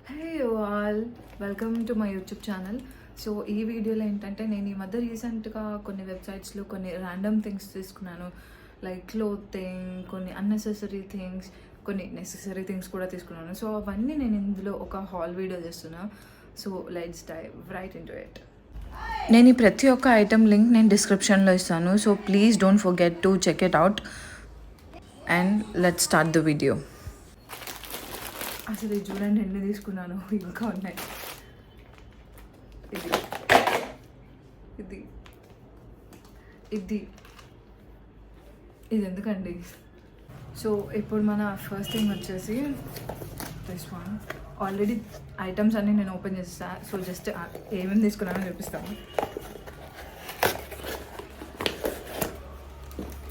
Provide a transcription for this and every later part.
Hey all, welcome to my YouTube channel. So ఈ వీడియోలో ఏంటంటే నేను ఈ మధ్య రీసెంట్గా కొన్ని వెబ్సైట్స్లో కొన్ని ర్యాండమ్ థింగ్స్ తీసుకున్నాను. లైక్ క్లోతింగ్, కొన్ని అన్నెసెసరీ థింగ్స్, కొన్ని నెసెసరీ థింగ్స్ కూడా తీసుకున్నాను. సో అవన్నీ నేను ఇందులో ఒక హాల్ వీడియో చేస్తున్నా. So let's dive right into it. నేను ఈ ప్రతి ఒక్క ఐటమ్ లింక్ నేను డిస్క్రిప్షన్లో ఇస్తాను. So please don't forget to check it out and let's start the video. అసలు ఇది చూడండి ఎన్ని తీసుకున్నాను, ఇంకా ఉన్నాయి. ఇది ఇది ఇది ఇది ఎందుకండి? సో ఇప్పుడు మన ఫస్ట్ థింగ్ వచ్చేసి దిస్ వన్. ఆల్రెడీ ఐటమ్స్ అన్నీ నేను ఓపెన్ చేసేసాను. సో జస్ట్ ఏమేమి తీసుకున్నానో చూపిస్తాను.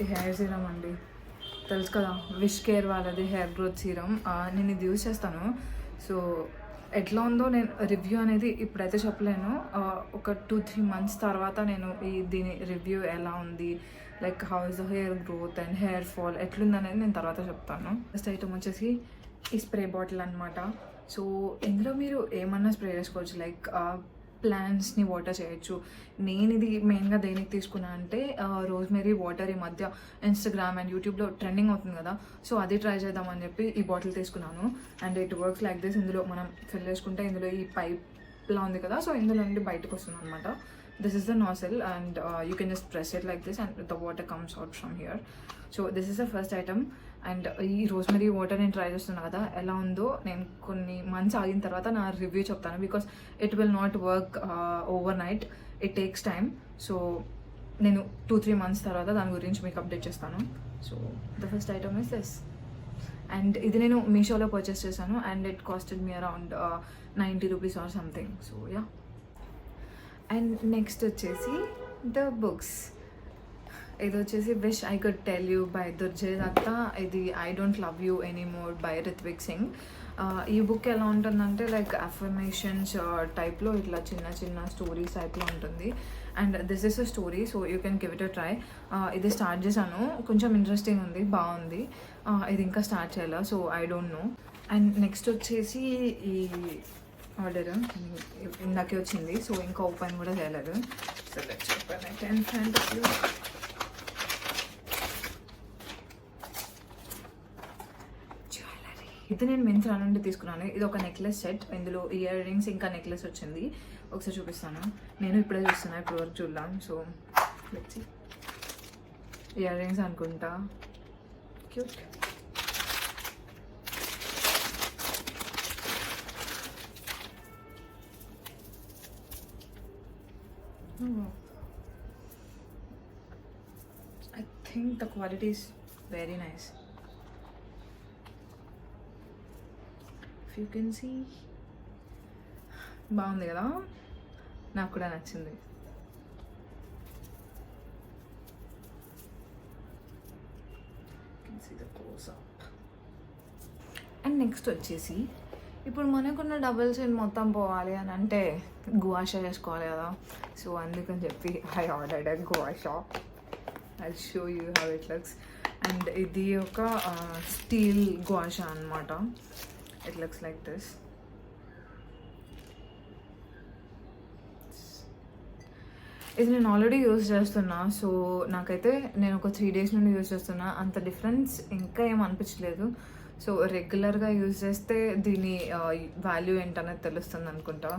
ఈ హెయిర్ సీరం అండి, తెలుసు కదా, విష్ కేర్ వాళ్ళది హెయిర్ గ్రోత్ సీరం. నేను ఇది యూజ్ చేస్తాను. సో ఎట్లా ఉందో నేను రివ్యూ అనేది ఇప్పుడైతే చెప్పలేను. ఒక 2-3 months తర్వాత నేను దీని రివ్యూ ఎలా ఉంది, like how is the hair growth and hair fall ఎట్లుంది అనేది నేను తర్వాత చెప్తాను. ఫస్ట్ ఐటమ్ వచ్చేసి ఈ స్ప్రే బాటిల్ అనమాట. సో ఇందులో మీరు ఏమన్నా స్ప్రే చేసుకోవచ్చు, లైక్ ప్లాంట్స్ని వాటర్ చేయొచ్చు. నేను ఇది మెయిన్గా దేనికి తీసుకున్నా అంటే రోజ్మెరీ వాటర్ ఈ మధ్య ఇన్స్టాగ్రామ్ అండ్ యూట్యూబ్లో ట్రెండింగ్ అవుతుంది కదా, సో అది ట్రై చేద్దామని చెప్పి ఈ బాటిల్ తీసుకున్నాను. And it works like this. ఇందులో మనం ఫిల్ చేసుకుంటే ఇందులో ఈ పైప్లా ఉంది కదా, సో ఇందులో నుండి బయటకు వస్తుంది అనమాట. This is the nasal and you can just press it like this and the water comes out from here. So this is the first item. And ఈ రోజ్మెరీ వాటర్ నేను ట్రై చేస్తున్నాను కదా, ఎలా ఉందో నేను కొన్ని మంత్స్ ఆగిన తర్వాత నా రివ్యూ చెప్తాను. Because it will not work overnight, it takes time. So నేను 2-3 months తర్వాత దాని గురించి మీకు అప్డేట్ చేస్తాను. So the first item is this. And ఇది నేను మీషోలో పర్చేస్ చేశాను and it costed me around 90 rupees or something. So yeah. And next వచ్చేసి ద బుక్స్. ఇది వచ్చేసి wish I could tell you by Durjoy Datta. ఇది I don't love you anymore by Ritwik Singh. ఈ book ఎలా ఉంటుందంటే లైక్ అఫర్మేషన్స్ టైప్లో, ఇట్లా చిన్న చిన్న స్టోరీస్ టైప్లో ఉంటుంది. And this is a story, so you can give it a try. ఇది స్టార్ట్ చేశాను, కొంచెం ఇంట్రెస్టింగ్ ఉంది, బాగుంది. ఇది ఇంకా స్టార్ట్ చేయాలా, so I don't know. And next వచ్చేసి ఈ ఆర్డర్ ఇందాకే వచ్చింది, సో ఇంకా ఓపెన్ కూడా చేయలేదు. So let's open it in front of you. ఇది నేను మింత్రా నుండి తీసుకున్నాను. ఇది ఒక నెక్లెస్ సెట్, ఇందులో ఇయర్ రింగ్స్ ఇంకా నెక్లెస్ వచ్చింది. ఒకసారి చూపిస్తాను. నేను ఇప్పుడే చూస్తున్నా, ఇప్పుడు వరకు చూద్దాం. So let's see. Earrings అనుకుంటా, cute. I think the quality is very nice. If you can see, బాగుంది కదా, నాకు కూడా నచ్చింది. You can see the close up. And next వచ్చేసి ఇప్పుడు మనకున్న డబుల్ చిన్ మొత్తం పోవాలి అని అంటే గువాషా చేసుకోవాలి కదా, సో అందుకని చెప్పి I ordered gua sha. I show you how it looks. And ఇది ఒక స్టీల్ గువాషా అనమాట. It looks like this. ఇది నేను ఆల్రెడీ యూజ్ చేస్తున్నా. సో నాకైతే నేను ఒక 3 days నుండి యూజ్ చేస్తున్నా. అంత డిఫరెన్స్ ఇంకా ఏం అనిపించలేదు. సో రెగ్యులర్గా యూజ్ చేస్తే దీని వాల్యూ ఏంటనేది తెలుస్తుంది అనుకుంటా.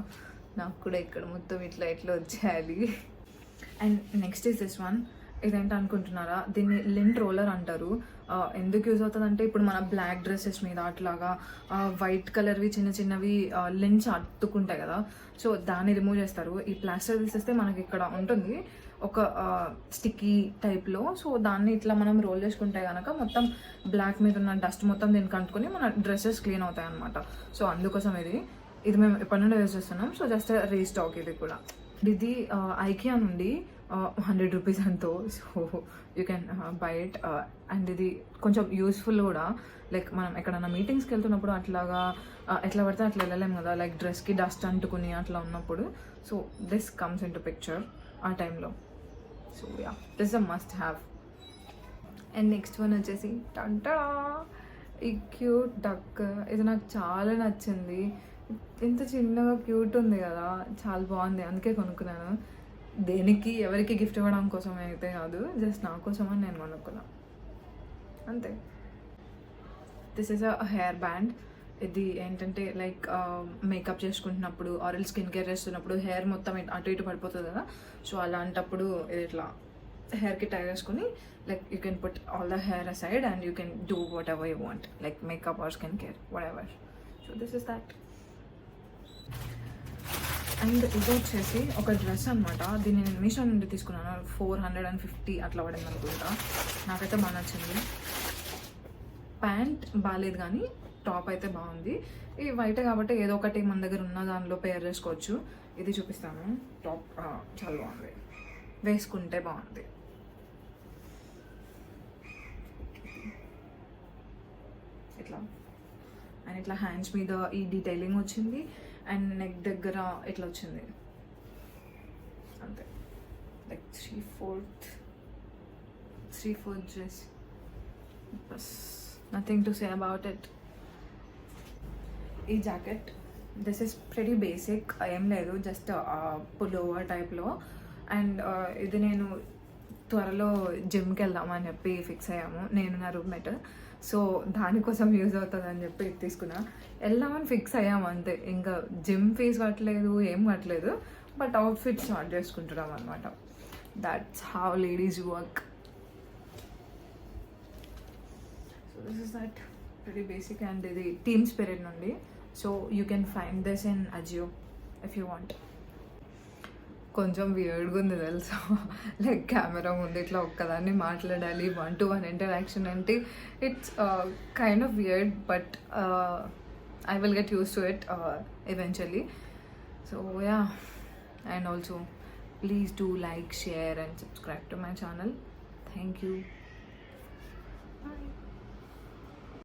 నాకు కూడా ఇక్కడ మొత్తం ఇట్లా వచ్చేయాలి. And next is this one. ఇదేంటి అనుకుంటున్నారా, దీన్ని లింట్ రోలర్ అంటారు. ఎందుకు యూజ్ అవుతుందంటే ఇప్పుడు మన బ్లాక్ డ్రెస్సెస్ మీద అట్లాగా వైట్ కలర్వి చిన్న చిన్నవి లింట్స్ అతుక్కుంటాయి కదా, సో దాన్ని రిమూవ్ చేస్తారు. ఈ ప్లాస్టర్ తీసేస్తే మనకి ఇక్కడ ఉంటుంది ఒక స్టిక్కీ టైప్లో. సో దాన్ని ఇట్లా మనం రోల్ చేసుకుంటే కనుక మొత్తం బ్లాక్ మీద ఉన్న డస్ట్ మొత్తం దీనికి అంటుకొని మన డ్రెస్సెస్ క్లీన్ అవుతాయి అనమాట. సో అందుకోసం ఇది మేము ఎప్పటి నుండి యూజ్ చేస్తున్నాం. సో జస్ట్ రీస్టాక్ ఇది కూడా. ఇది ఐకియా నుండి 100 rupees అంతో. So you can buy it. And ఇది కొంచెం యూస్ఫుల్ కూడా. లైక్ మనం ఎక్కడన్నా మీటింగ్స్కి వెళ్తున్నప్పుడు అట్లాగా ఎట్లా పడితే అట్లా వెళ్ళలేము కదా, లైక్ డ్రెస్కి డస్ట్ అంటుకుని అట్లా ఉన్నప్పుడు. So this comes in to picture ఆ టైంలో. So yeah, this a must have. And next one వచ్చేసి టంటా, ఈ క్యూట్ డక్. ఇది నాకు చాలా నచ్చింది. ఇంత చిన్నగా క్యూట్ ఉంది కదా, చాలా బాగుంది, అందుకే కొనుక్కున్నాను. దేనికి ఎవరికి గిఫ్ట్ ఇవ్వడం కోసం అయితే కాదు, జస్ట్ నా కోసం అని నేను కొనుక్కున్నా అంతే. This is a hair band. ఇది ఏంటంటే లైక్ మేకప్ చేసుకుంటున్నప్పుడు ఆరల్ స్కిన్ కేర్ చేస్తున్నప్పుడు హెయిర్ మొత్తం అటు ఇటు పడిపోతుంది కదా, సో అలాంటప్పుడు ఇది ఇట్లా హెయిర్కి టై చేసుకుని like you can put all the hair aside and you can do what ever you want, like makeup are skin care what ever. So this is that. And ఇది వచ్చేసి ఒక డ్రెస్ అనమాట. దీన్ని నేను మీషో నుండి తీసుకున్నాను. 450 అట్లా పడింది అనుకుంటా. నాకైతే బాగా నచ్చింది. ప్యాంట్ బాగాలేదు కానీ టాప్ అయితే బాగుంది. ఈ వైట్ కాబట్టి ఏదో ఒకటి మన దగ్గర ఉన్న దానిలో పేర్ చేసుకోవచ్చు. ఇది చూపిస్తాను. టాప్ చాలా బాగుంది, వేసుకుంటే బాగుంది. ఇట్లా అండ్ ఇట్లా హ్యాండ్స్ మీద ఈ డీటెయిలింగ్ వచ్చింది అండ్ నెక్ దగ్గర ఇట్లా వచ్చింది అంతే. Like 3/4 dress. బస్ nothing to say about it. ఈ jacket this is pretty basic, ఏం లేదు, జస్ట్ పులోవర్ టైప్లో. అండ్ ఇది నేను త్వరలో జిమ్కి వెళ్దామని చెప్పి ఫిక్స్ అయ్యాము, నేను నా రూమ్మేట్. సో దానికోసం యూజ్ అవుతుంది అని చెప్పి ఇది తీసుకున్నా. వెళ్దామని ఫిక్స్ అయ్యాము అంతే, ఇంకా జిమ్ ఫీజ్ కట్టలేదు, ఏం కట్టలేదు, బట్ అవుట్ఫిట్ స్టార్ట్ చేసుకుంటున్నాం అనమాట. That's how ladies work. So this is that, very basic. And ఇది టీమ్ స్పిరిట్ నుండి. So you can find this in Ajio if you want. కొంచెం వియర్డ్గా ఉంది తెలుసా, లైక్ కెమెరా ముందు ఇట్లా ఒక్కదాన్ని మాట్లాడాలి, 1-to-1 ఇంటరాక్షన్ అంటే it's kind of weird, but I will get use to it eventually. So yeah, and also please do like, share and subscribe to my channel. Thank you. Bye.